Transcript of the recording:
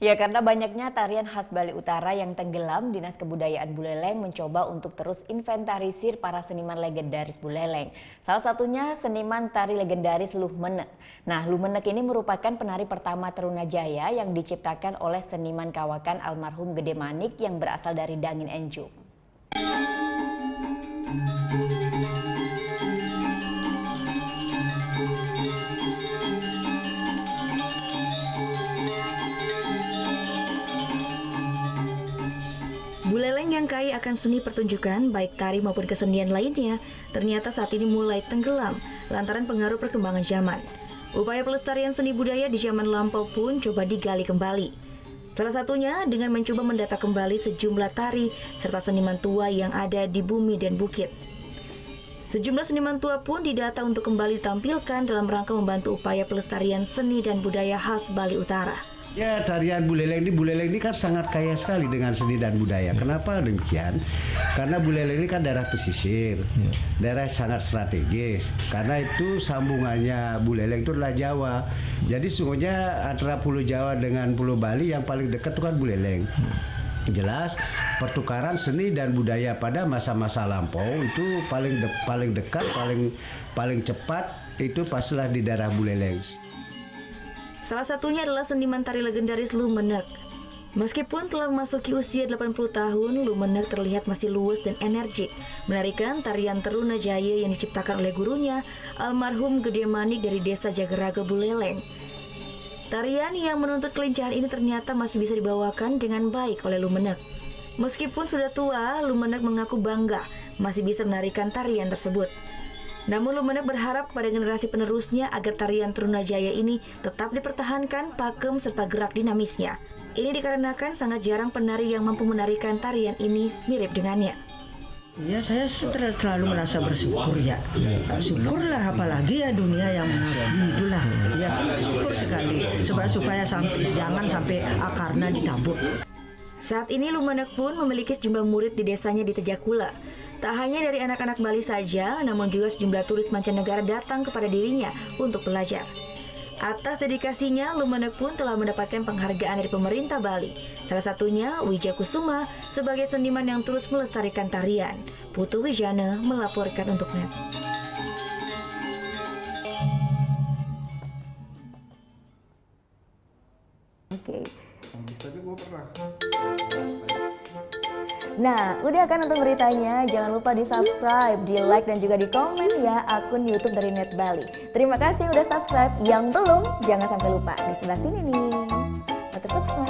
Ya, karena banyaknya tarian khas Bali Utara yang tenggelam, Dinas Kebudayaan Buleleng mencoba untuk terus inventarisir para seniman legendaris Buleleng. Salah satunya seniman tari legendaris Luh Menek. Nah, Luh Menek ini merupakan penari pertama Tarunajaya yang diciptakan oleh seniman kawakan almarhum Gede Manik yang berasal dari Dangin Enjum. Buleleng yang kaya akan seni pertunjukan, baik tari maupun kesenian lainnya, ternyata saat ini mulai tenggelam lantaran pengaruh perkembangan zaman. Upaya pelestarian seni budaya di zaman lampau pun coba digali kembali. Salah satunya dengan mencoba mendata kembali sejumlah tari serta seniman tua yang ada di bumi dan bukit. Sejumlah seniman tua pun didata untuk kembali ditampilkan dalam rangka membantu upaya pelestarian seni dan budaya khas Bali Utara. Ya, tarian Buleleng ini kan sangat kaya sekali dengan seni dan budaya. Kenapa demikian? Karena Buleleng ini kan daerah pesisir, daerah sangat strategis. Karena itu sambungannya Buleleng itu adalah Jawa. Jadi sungguhnya antara Pulau Jawa dengan Pulau Bali yang paling dekat itu kan Buleleng. Jelas pertukaran seni dan budaya pada masa-masa lampau itu paling dekat, paling cepat itu pastilah di daerah Buleleng. Salah satunya adalah seniman tari legendaris Luh Menek. Meskipun telah memasuki usia 80 tahun, Luh Menek terlihat masih luwes dan energik menarikan tarian Tarunajaya yang diciptakan oleh gurunya, almarhum Gede Manik dari desa Jagaraga Buleleng. Tarian yang menuntut kelincahan ini ternyata masih bisa dibawakan dengan baik oleh Luh Menek. Meskipun sudah tua, Luh Menek mengaku bangga masih bisa menarikan tarian tersebut. Namun Luh Menek berharap kepada generasi penerusnya agar tarian Tarunajaya ini tetap dipertahankan pakem serta gerak dinamisnya. Ini dikarenakan sangat jarang penari yang mampu menarikan tarian ini mirip dengannya. Ya, saya selalu merasa bersyukur ya. Syukurlah, apalagi ya dunia yang itulah. Ya kan bersyukur sekali supaya jangan sampai akarnya ditabur. Saat ini Luh Menek pun memiliki sejumlah murid di desanya di Tejakula. Tak hanya dari anak-anak Bali saja, namun juga sejumlah turis mancanegara datang kepada dirinya untuk belajar. Atas dedikasinya, Luh Menek pun telah mendapatkan penghargaan dari pemerintah Bali. Salah satunya Wijaya Kusuma sebagai seniman yang terus melestarikan tarian. Putu Wijana melaporkan untuk NET. Oke. Nah, udah kan nonton beritanya? Jangan lupa di subscribe, di like, dan juga di komen ya akun YouTube dari Net Bali. Terima kasih udah subscribe. Yang belum, jangan sampai lupa. Di sebelah sini nih. Notif subscribe.